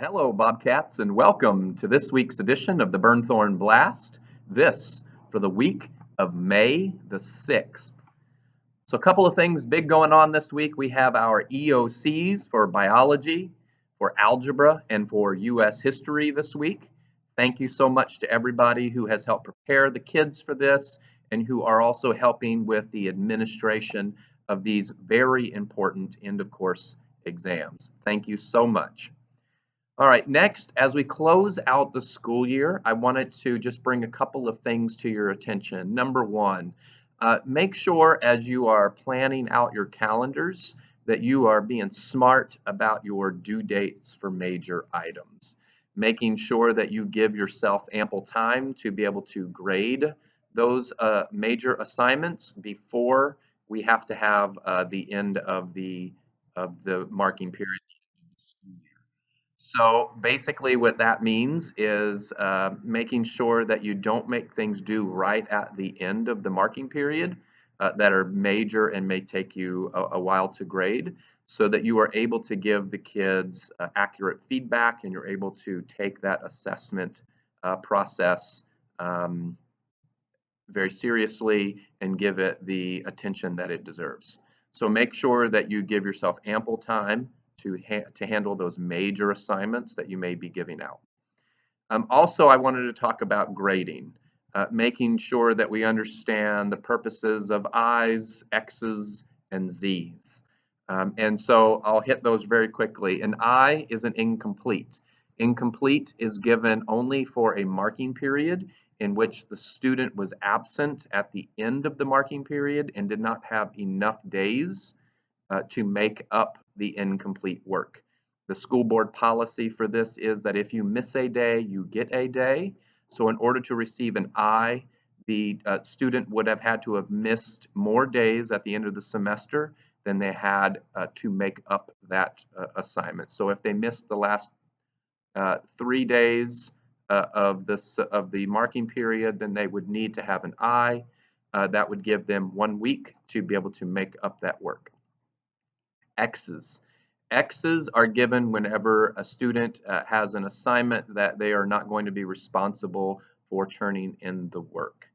Hello, Bobcats, and welcome to this week's edition of the Burnthorn Blast. This for the week of May the 6th. So, a couple of things big going on this week. We have our EOCs for biology, for algebra, and for U.S. history this week. Thank you so much to everybody who has helped prepare the kids for this and who are also helping with the administration of these very important end of course exams. Thank you so much. All right, next, as we close out the school year, I wanted to just bring a couple of things to your attention. Number one, make sure as you are planning out your calendars that you are being smart about your due dates for major items, making sure that you give yourself ample time to be able to grade those major assignments before we have to have the end of the marking period. So basically what that means is making sure that you don't make things due right at the end of the marking period that are major and may take you a while to grade, so that you are able to give the kids accurate feedback and you're able to take that assessment process very seriously and give it the attention that it deserves. So make sure that you give yourself ample time to handle those major assignments that you may be giving out. Also, I wanted to talk about grading, making sure that we understand the purposes of I's, X's, and Z's. And so I'll hit those very quickly. An I is an incomplete. Incomplete is given only for a marking period in which the student was absent at the end of the marking period and did not have enough days to make up the incomplete work. The school board policy for this is that if you miss a day, you get a day. So in order to receive an I, the student would have had to have missed more days at the end of the semester than they had to make up that assignment. So if they missed the last 3 days of the marking period, then they would need to have an I. That would give them 1 week to be able to make up that work. X's. X's are given whenever a student has an assignment that they are not going to be responsible for turning in the work.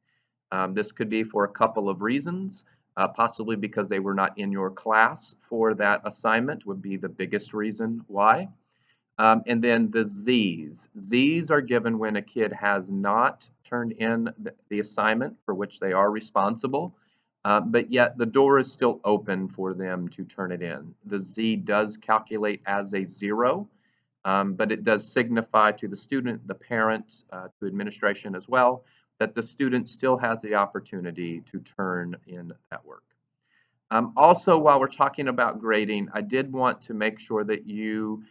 This could be for a couple of reasons, possibly because they were not in your class for that assignment would be the biggest reason why. And then the Z's. Z's are given when a kid has not turned in the assignment for which they are responsible, but yet the door is still open for them to turn it in. The Z does calculate as a 0, but it does signify to the student, the parent, to administration as well, that the student still has the opportunity to turn in that work. Also, while we're talking about grading, I did want to make sure that you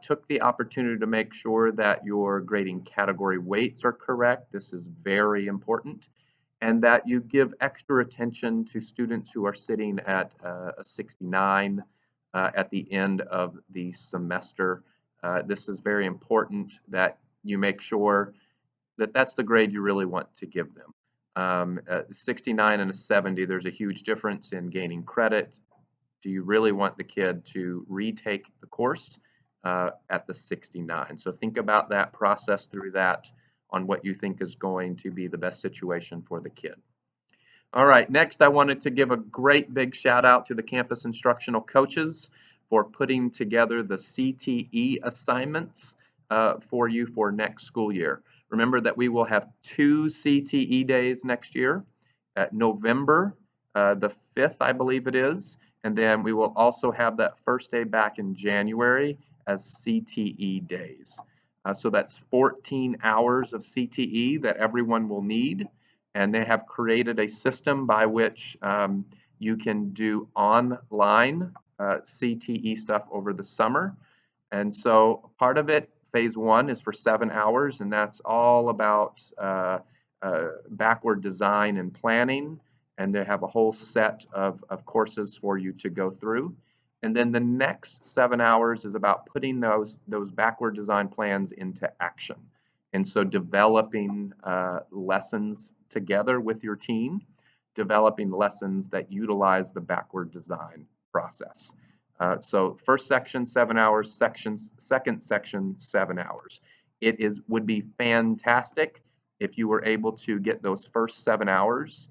took the opportunity to make sure that your grading category weights are correct. This is very important. And that you give extra attention to students who are sitting at a 69 at the end of the semester. This is very important that you make sure that that's the grade you really want to give them. 69 and a 70, there's a huge difference in gaining credit. Do you really want the kid to retake the course at the 69? So think about that, process through that on what you think is going to be the best situation for the kid. All right, next I wanted to give a great big shout out to the campus instructional coaches for putting together the CTE assignments for you for next school year. Remember that we will have 2 CTE days next year, at November the 5th, I believe it is, and then we will also have that first day back in January as CTE days. So that's 14 hours of CTE that everyone will need, and they have created a system by which you can do online CTE stuff over the summer. And so part of it, phase 1, is for 7 hours, and that's all about backward design and planning, and they have a whole set of courses for you to go through. And then the next 7 hours is about putting those backward design plans into action. And so developing lessons together with your team, developing lessons that utilize the backward design process. So first section 7 hours, second section 7 hours. Would be fantastic if you were able to get those first 7 hours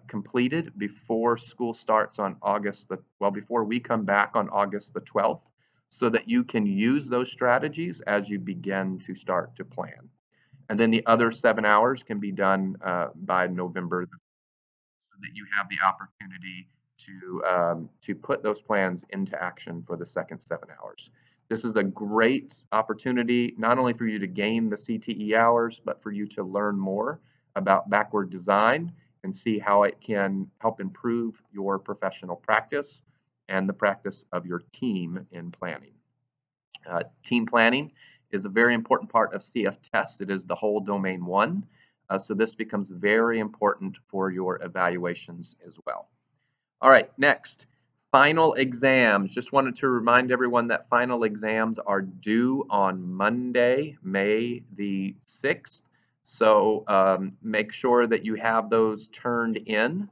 completed before school starts on before we come back on August the 12th, so that you can use those strategies as you begin to start to plan. And then the other 7 hours can be done by November, so that you have the opportunity to put those plans into action for the second 7 hours. This is a great opportunity not only for you to gain the CTE hours, but for you to learn more about backward design and see how it can help improve your professional practice and the practice of your team in planning. Team planning is a very important part of CF tests. It is the whole domain 1. So this becomes very important for your evaluations as well. All right, next, final exams. Just wanted to remind everyone that final exams are due on Monday, May the 6th. So make sure that you have those turned in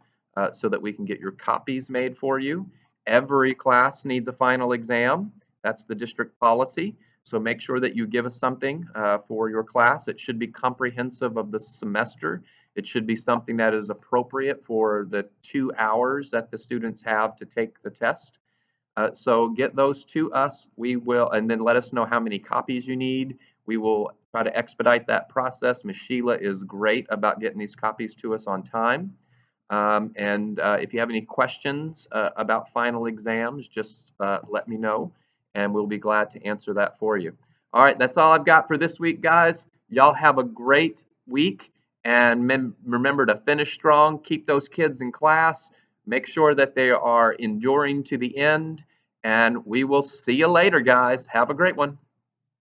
so that we can get your copies made for you. Every class needs a final exam. That's the district policy. So make sure that you give us something for your class. It should be comprehensive of the semester. It should be something that is appropriate for the 2 hours that the students have to take the test. So get those to us. We will, and then let us know how many copies you need. We will try to expedite that process. Ms. Sheila is great about getting these copies to us on time. If you have any questions about final exams, just let me know, and we'll be glad to answer that for you. All right, that's all I've got for this week, guys. Y'all have a great week, and remember to finish strong, keep those kids in class, make sure that they are enduring to the end, and we will see you later, guys. Have a great one.